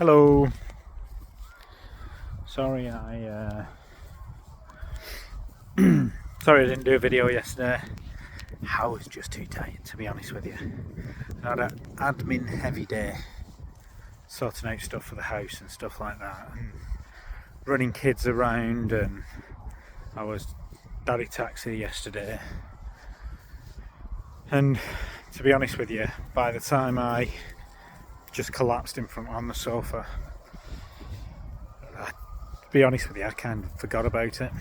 Hello. Sorry, I sorry I didn't do a video yesterday. I was just too tired, to be honest with you. I had an admin heavy day, sorting out stuff for the house and stuff like that, and running kids around. And I was daddy taxi yesterday. And to be honest with you, by the time I just collapsed in front on the sofa, to be honest with you, I kind of forgot about it.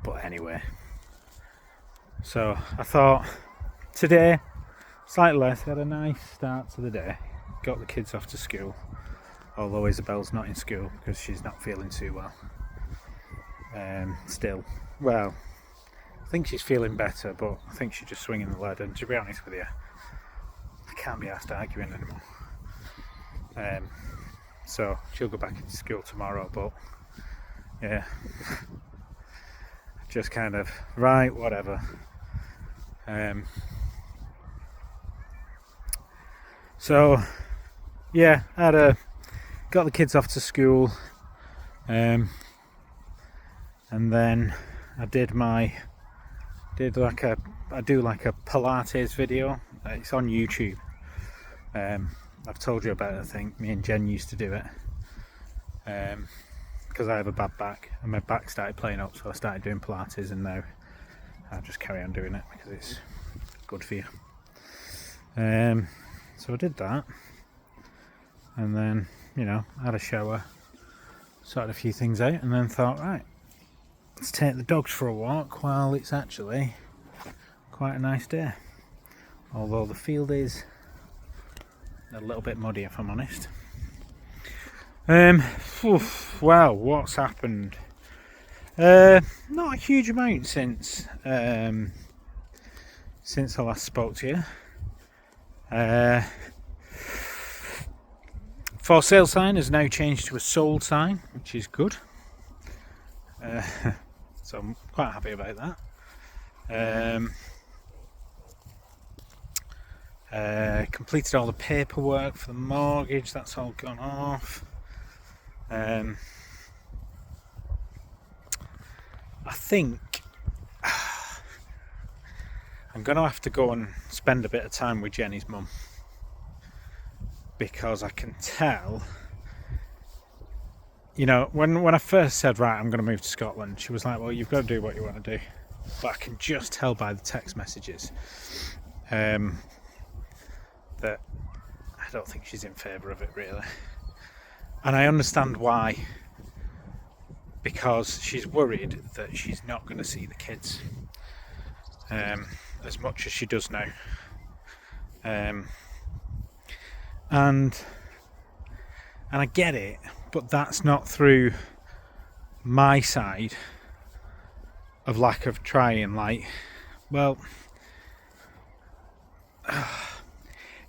But anyway, so I thought today, slightly less, had a nice start to the day. Got the kids off to school, although Isabel's not in school because she's not feeling too well. Still, well, I think she's feeling better, but I think she's just swinging the lead. And to be honest with you, I can't be asked arguing anymore. So she'll go back into school tomorrow, but yeah, just kind of right, whatever. So yeah, got the kids off to school, and then I do like a Pilates video. It's on YouTube. I've told you about it. I think me and Jen used to do it because I have a bad back and my back started playing up, so I started doing Pilates, and now I just carry on doing it because it's good for you. So I did that, and then had a shower, sorted a few things out, and then thought, right, let's take the dogs for a walk while it's actually quite a nice day, although the field is a little bit muddy, if I'm honest. Well, what's happened? Not a huge amount since I last spoke to you. For sale sign has now changed to a sold sign, which is good. So I'm quite happy about that. Completed all the paperwork for the mortgage, that's all gone off. I think I'm going to have to go and spend a bit of time with Jenny's mum, because I can tell, when I first said, right, I'm going to move to Scotland, she was like, well, you've got to do what you want to do. But I can just tell by the text messages that I don't think she's in favour of it, really. And I understand why, because she's worried that she's not going to see the kids as much as she does now. And I get it, but that's not through my side of lack of trying.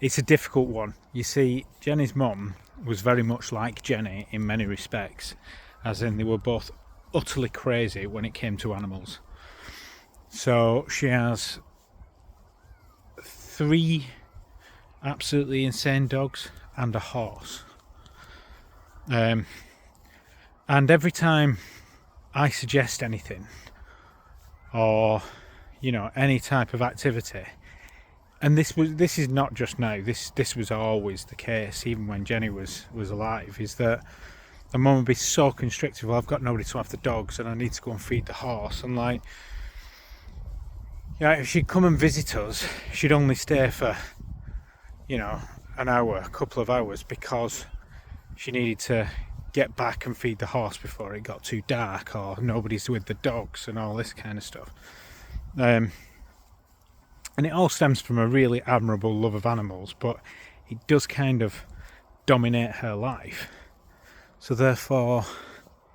It's a difficult one. You see, Jenny's mum was very much like Jenny in many respects, as in they were both utterly crazy when it came to animals. So she has 3 absolutely insane dogs and a horse. And every time I suggest anything, or any type of activity, and this is not just now, this was always the case, even when Jenny was alive, is that the mum would be so constrictive. Well, I've got nobody to have the dogs and I need to go and feed the horse, and if she'd come and visit us, she'd only stay for an hour, a couple of hours, because she needed to get back and feed the horse before it got too dark, or nobody's with the dogs and all this kind of stuff. And it all stems from a really admirable love of animals, but it does kind of dominate her life. So therefore,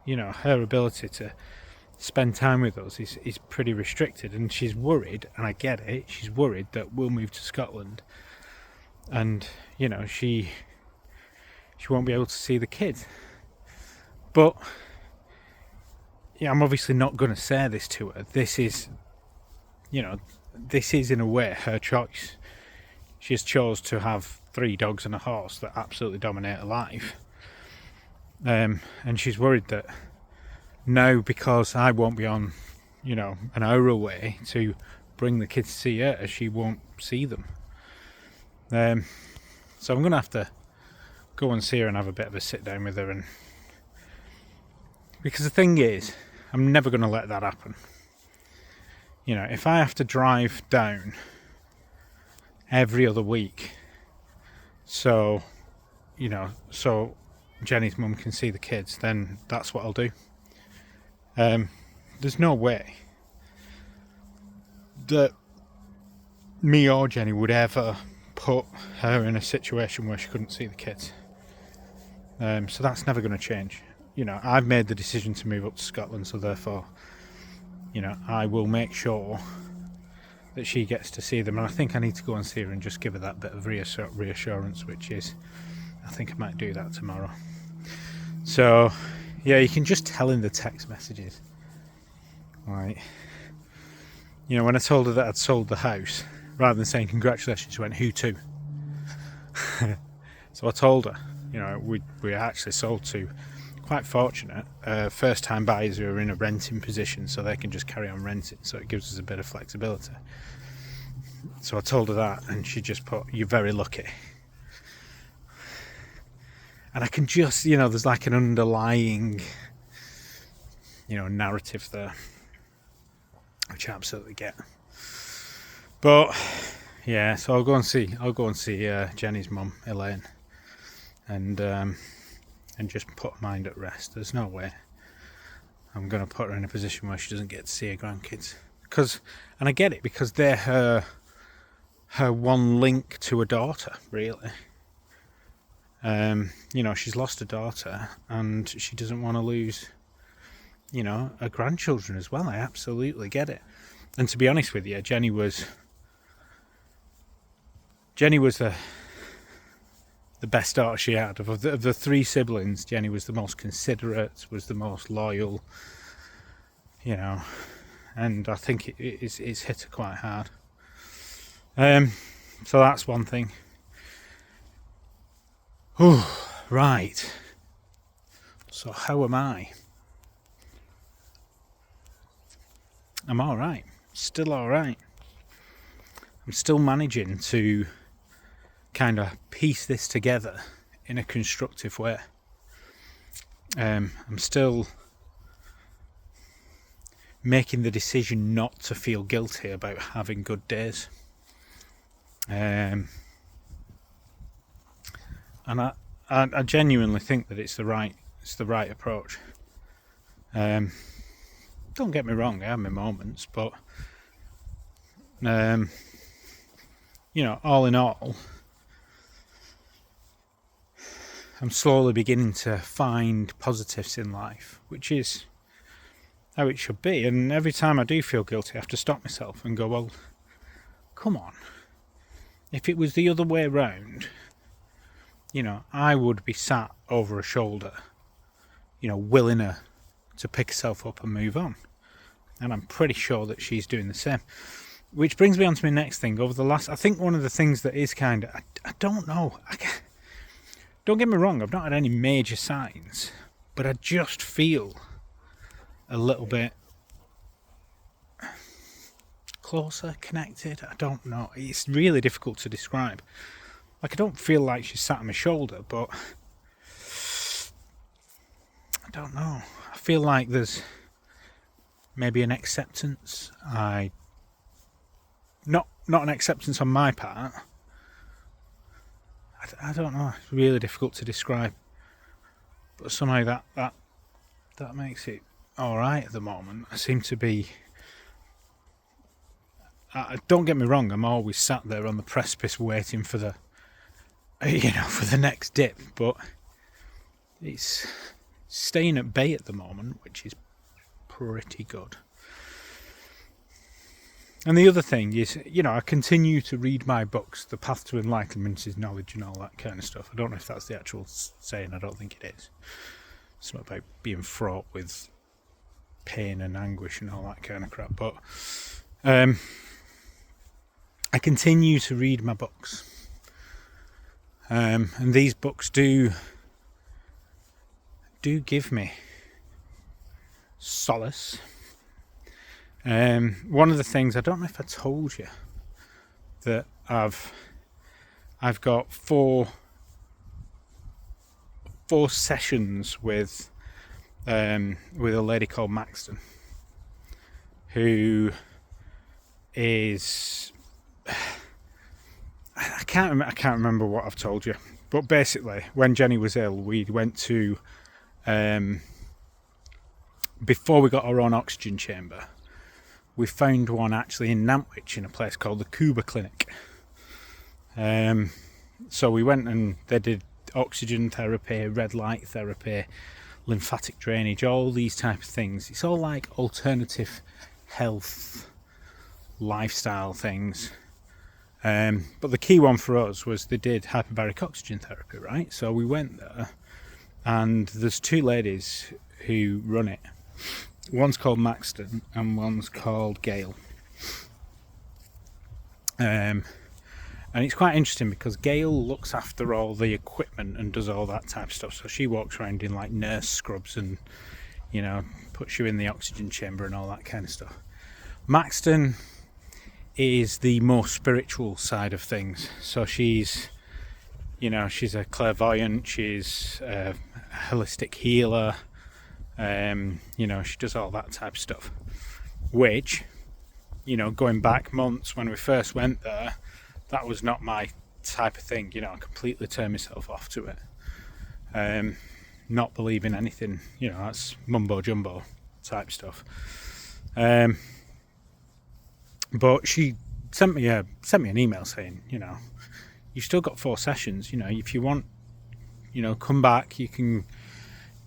her ability to spend time with us is pretty restricted, and she's worried, and I get it, she's worried that we'll move to Scotland and she won't be able to see the kids. But I'm obviously not going to say this to her. This is in a way her choice. she has chose to have 3 dogs and a horse that absolutely dominate her life. And she's worried that now, because I won't be on, an hour away to bring the kids to see her, she won't see them. So I'm going to have to go and see her and have a bit of a sit down with her, and because the thing is, I'm never going to let that happen. If I have to drive down every other week, so Jenny's mum can see the kids, then that's what I'll do. There's no way that me or Jenny would ever put her in a situation where she couldn't see the kids. So that's never going to change. I've made the decision to move up to Scotland, so therefore, I will make sure that she gets to see them. And I think I need to go and see her and just give her that bit of reassurance, which is, I think I might do that tomorrow. So, yeah, you can just tell in the text messages. Right. When I told her that I'd sold the house, rather than saying congratulations, she went, "Who to?" So I told her, we actually sold to, quite fortunate, first-time buyers who are in a renting position, so they can just carry on renting, so it gives us a bit of flexibility. So I told her that, and she just put, "You're very lucky." And I can just, there's like an underlying, narrative there, which I absolutely get. But yeah, so I'll go and see Jenny's mum, Elaine, and just put her mind at rest. There's no way I'm going to put her in a position where she doesn't get to see her grandkids. And I get it, because they're her one link to a daughter, really. She's lost a daughter, and she doesn't want to lose, her grandchildren as well. I absolutely get it. And to be honest with you, Jenny was the best daughter she had. Of the 3 siblings, Jenny was the most considerate, was the most loyal, and I think it's hit her quite hard. So that's one thing. Oh, right. So how am I? I'm all right. Still all right. I'm still managing to kind of piece this together in a constructive way. I'm still making the decision not to feel guilty about having good days. And I genuinely think that it's the right approach. Don't get me wrong, I have my moments, but all in all, I'm slowly beginning to find positives in life, which is how it should be. And every time I do feel guilty, I have to stop myself and go, well, come on. If it was the other way round, I would be sat over her shoulder, willing her to pick herself up and move on. And I'm pretty sure that she's doing the same. Which brings me on to my next thing. I think one of the things that is kind of, I don't know. Don't get me wrong, I've not had any major signs, but I just feel a little bit closer, connected. I don't know. It's really difficult to describe. I don't feel like she's sat on my shoulder, but I don't know. I feel like there's maybe an acceptance. Not an acceptance on my part. I don't know. It's really difficult to describe. But somehow that makes it all right at the moment. I seem to be. Don't get me wrong. I'm always sat there on the precipice waiting for the next dip. But it's staying at bay at the moment, which is pretty good. And the other thing is, I continue to read my books. The Path to Enlightenment is Knowledge and all that kind of stuff. I don't know if that's the actual saying. I don't think it is. It's not about being fraught with pain and anguish and all that kind of crap. But I continue to read my books. And these books do give me solace. One of the things, I don't know if I told you that I've got four sessions with a lady called Maxton, who is I can't remember what I've told you, but basically when Jenny was ill, we went to before we got our own oxygen chamber, we found one actually in Nantwich in a place called the Cuba Clinic. So we went and they did oxygen therapy, red light therapy, lymphatic drainage, all these type of things. It's all like alternative health lifestyle things. But the key one for us was they did hyperbaric oxygen therapy, right? So we went there, and there's two ladies who run it. One's called Maxton and one's called Gail. And it's quite interesting because Gail looks after all the equipment and does all that type of stuff. So she walks around in like nurse scrubs and, you know, puts you in the oxygen chamber and all that kind of stuff. Maxton is the more spiritual side of things. So she's a clairvoyant, she's a holistic healer. She does all that type of stuff, which, going back months when we first went there, that was not my type of thing. I completely turned myself off to it. Not believing anything, that's mumbo jumbo type stuff. But she sent me an email saying, you've still got 4 sessions. If you want, come back.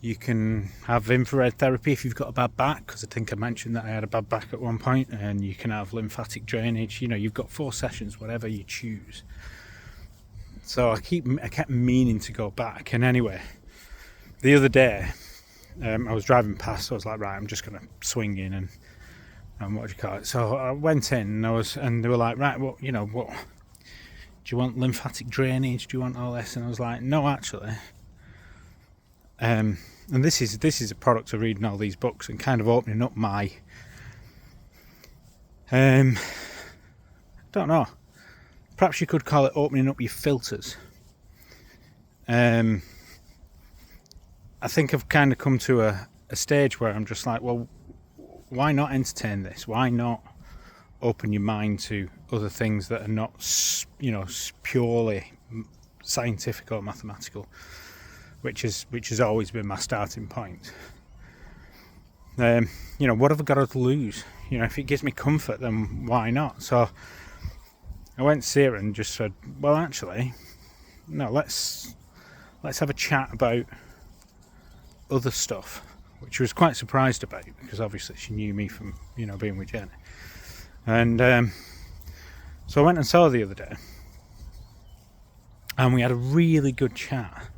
You can have infrared therapy if you've got a bad back, because I think I mentioned that I had a bad back at one point, and you can have lymphatic drainage. You've got 4 sessions, whatever you choose. So I kept meaning to go back. And anyway, the other day, I was driving past, so I was like, right, I'm just going to swing in and what do you call it? So I went in and they were like, right, what do you want lymphatic drainage? Do you want all this? And I was like, no, actually. And this is a product of reading all these books and kind of opening up my don't know, perhaps you could call it opening up your filters. I think I've kind of come to a stage where I'm just like, well, why not entertain this? Why not open your mind to other things that are not, purely scientific or mathematical, which has always been my starting point. What have I got to lose? If it gives me comfort, then why not? So I went to see her and just said, well, actually, no, let's have a chat about other stuff, which I was quite surprised about, because obviously she knew me from, being with Jenny. And so I went and saw her the other day, and we had a really good chat.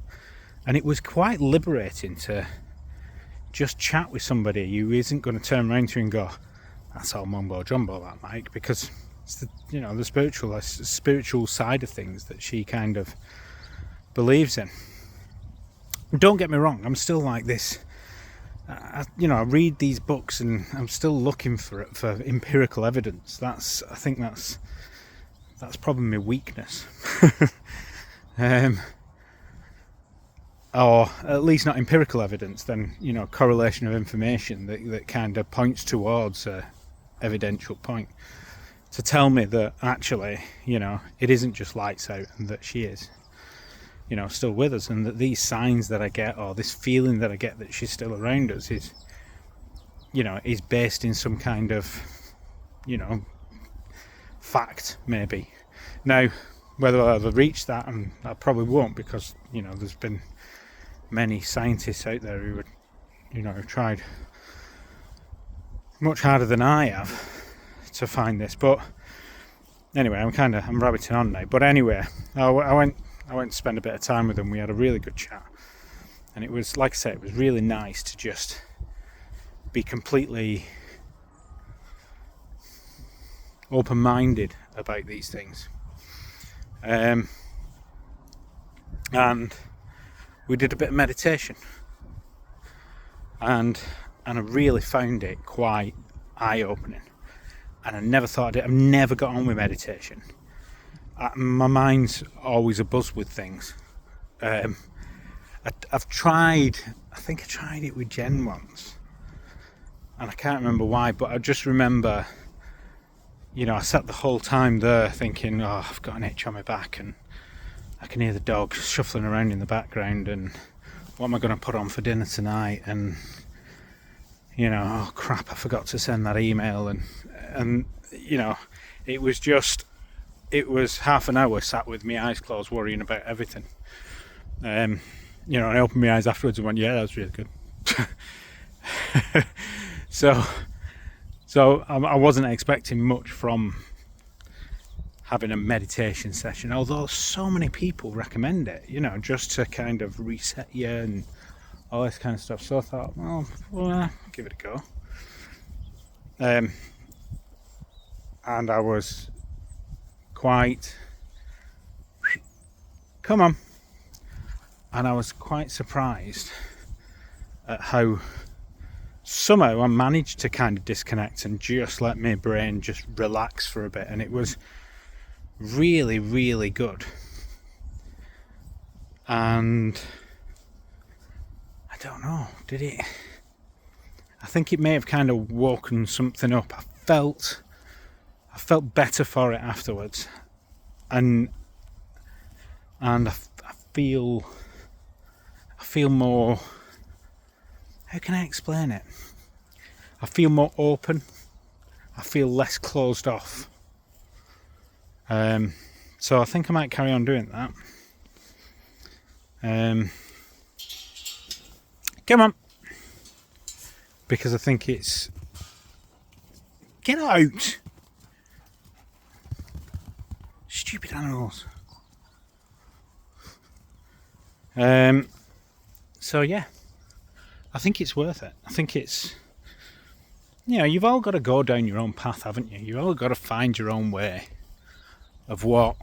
And it was quite liberating to just chat with somebody who isn't going to turn around to you and go, that's all mumbo jumbo, that, Mike, because it's the spiritual side of things that she kind of believes in. Don't get me wrong, I'm still like this. I read these books and I'm still looking for empirical evidence. I think that's probably my weakness. Or at least not empirical evidence, then correlation of information that kind of points towards a evidential point to tell me that actually it isn't just lights out, and that she is still with us, and that these signs that I get, or this feeling that I get that she's still around us, is is based in some kind of fact, maybe. Now, whether I'll ever reach that, and I probably won't, because there's been many scientists out there who would have tried much harder than I have to find this. But anyway, I'm rabbiting on now. But anyway, I went to spend a bit of time with them. We had a really good chat, and it was, like I said, it was really nice to just be completely open-minded about these things. and we did a bit of meditation, and I really found it quite eye-opening. And I never thought I've never got on with meditation. My mind's always abuzz with things. I've tried, I think I tried it with Jen once, and I can't remember why, but I just remember, I sat the whole time there thinking, oh, I've got an itch on my back, and I can hear the dog shuffling around in the background, and what am I going to put on for dinner tonight, and oh crap, I forgot to send that email, and it was half an hour sat with my eyes closed worrying about everything. And I opened my eyes afterwards and went, yeah, that was really good. So I wasn't expecting much from having a meditation session, although so many people recommend it, just to kind of reset you and all this kind of stuff. So I thought, well, give it a go. And I was quite, and I was quite surprised at how somehow I managed to kind of disconnect and just let my brain just relax for a bit, and it was really, really good. And I don't know, did it? I think it may have kind of woken something up. I felt better for it afterwards, and I feel more. How can I explain it? I feel more open. I feel less closed off. So I think I might carry on doing that. Come on. Because I think it's... Get out! Stupid animals. So yeah, I think it's worth it. I think it's... you've all got to go down your own path, haven't you? You've all got to find your own way of what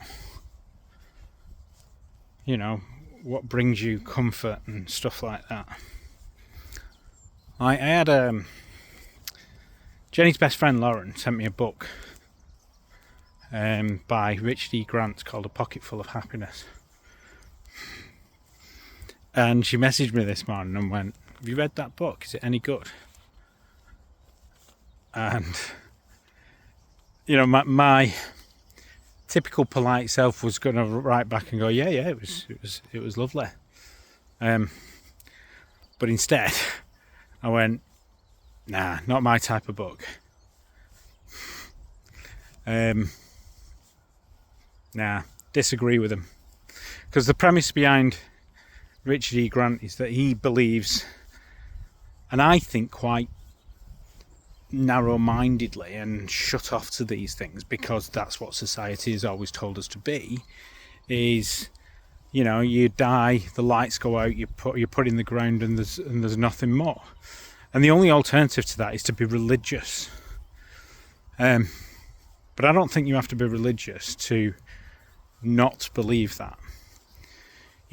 brings you comfort and stuff like that. I had Jenny's best friend Lauren sent me a book by Richard E. Grant called A Pocket Full of Happiness, and she messaged me this morning and went, have you read that book? Is it any good? And my typical polite self was going to write back and go, yeah, it was lovely. But instead, I went, nah, not my type of book. Nah, disagree with him. Because the premise behind Richard E. Grant is that he believes, and I think quite narrow-mindedly and shut off to these things, because that's what society has always told us to be, is you die, the lights go out, you're put in the ground, and there's nothing more. And the only alternative to that is to be religious. But I don't think you have to be religious to not believe that.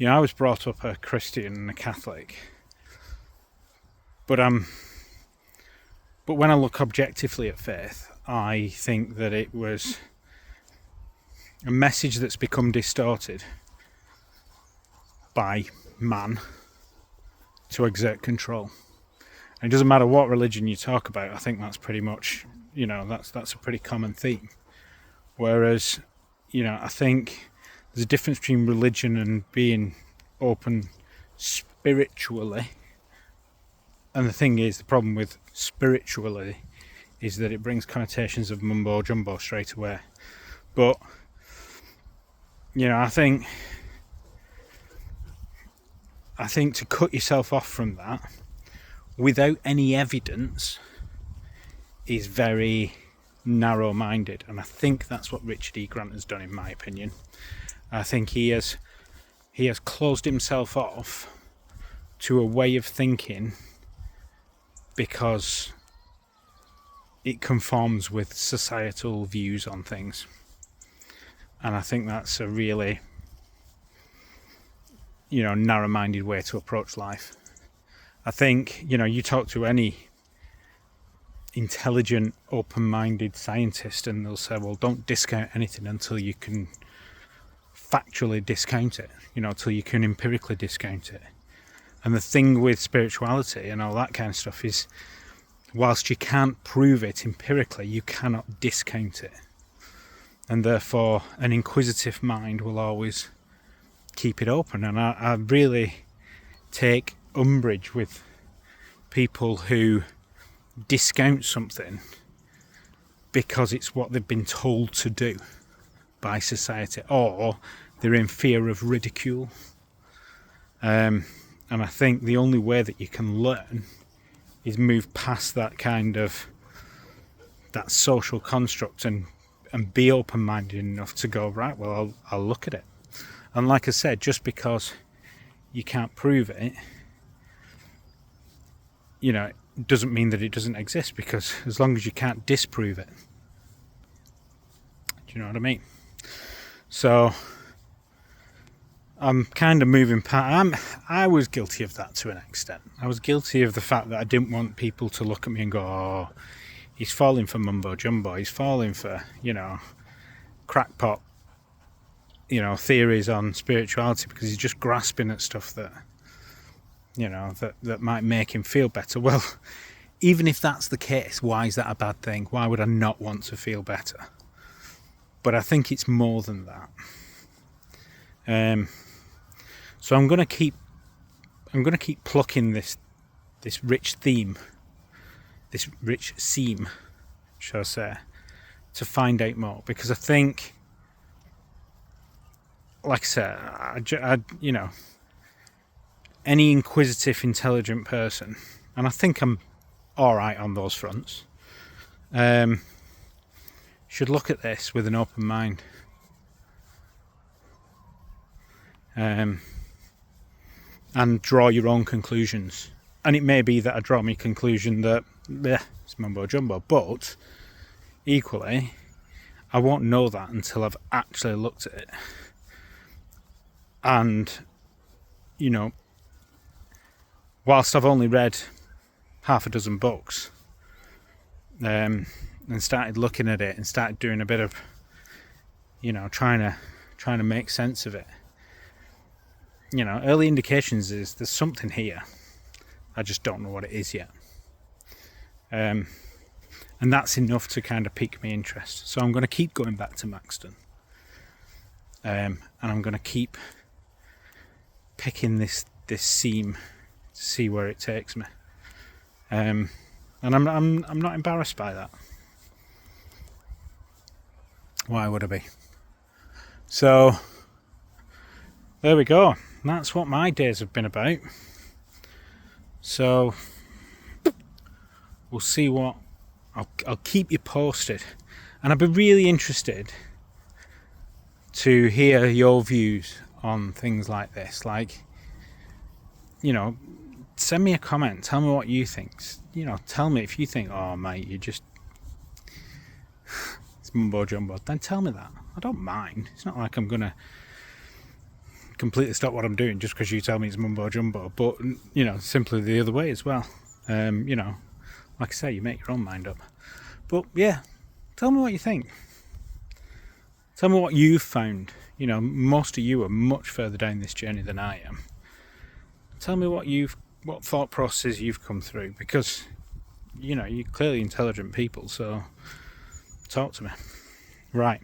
I was brought up a Christian and a Catholic, but when I look objectively at faith, I think that it was a message that's become distorted by man to exert control. And it doesn't matter what religion you talk about, I think that's pretty much, that's a pretty common theme. Whereas, I think there's a difference between religion and being open spiritually. And the thing is, the problem with spirituality is that it brings connotations of mumbo jumbo straight away. But, I think to cut yourself off from that without any evidence is very narrow-minded, and I think that's what Richard E. Grant has done, in my opinion. I think he has closed himself off to a way of thinking because it conforms with societal views on things, and I think that's a really narrow-minded way to approach life. I think, you talk to any intelligent, open-minded scientist and they'll say, well, don't discount anything until you can factually discount it, until you can empirically discount it. And the thing with spirituality and all that kind of stuff is, whilst you can't prove it empirically, you cannot discount it. And therefore, an inquisitive mind will always keep it open. And I really take umbrage with people who discount something because it's what they've been told to do by society, or they're in fear of ridicule. And I think the only way that you can learn is move past that that social construct and be open-minded enough to go, right, well, I'll look at it. And like I said, just because you can't prove it, it doesn't mean that it doesn't exist, because as long as you can't disprove it. Do you know what I mean? So I'm kind of moving past. I was guilty of that to an extent. I was guilty of the fact that I didn't want people to look at me and go, oh, he's falling for mumbo jumbo, he's falling for, crackpot, theories on spirituality, because he's just grasping at stuff that, that might make him feel better. Well, even if that's the case, why is that a bad thing? Why would I not want to feel better? But I think it's more than that. So I'm going to keep plucking this rich theme, this rich seam, shall I say, to find out more, because I think, like I said, I any inquisitive, intelligent person, and I think I'm all right on those fronts, should look at this with an open mind. And draw your own conclusions. And it may be that I draw my conclusion that it's mumbo jumbo, but equally I won't know that until I've actually looked at it. And whilst I've only read half a dozen books, and started looking at it and started doing a bit of trying to make sense of it, early indications is there's something here. I just don't know what it is yet. And that's enough to kind of pique my interest. So I'm going to keep going back to Maxton. And I'm going to keep picking this seam to see where it takes me. And I'm not embarrassed by that. Why would I be? So there we go. That's what my days have been about. So we'll see what I'll keep you posted, and I'd be really interested to hear your views on things like this. Like, send me a comment, tell me what you think. Tell me if you think, oh mate, you just it's mumbo jumbo, then tell me that. I don't mind. It's not like I'm gonna completely stop what I'm doing just because you tell me it's mumbo jumbo, but simply the other way as well. Like I say, you make your own mind up. But yeah, tell me what you think. Tell me what you've found. Most of you are much further down this journey than I am. Tell me what thought processes you've come through, because you're clearly intelligent people, so talk to me. Right.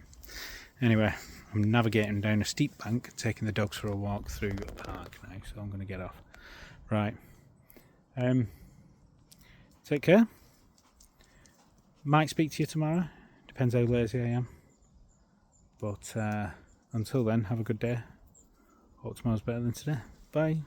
Anyway, I'm navigating down a steep bank, taking the dogs for a walk through a park now, so I'm going to get off. Right. Take care. Might speak to you tomorrow. Depends how lazy I am. But until then, have a good day. Hope tomorrow's better than today. Bye.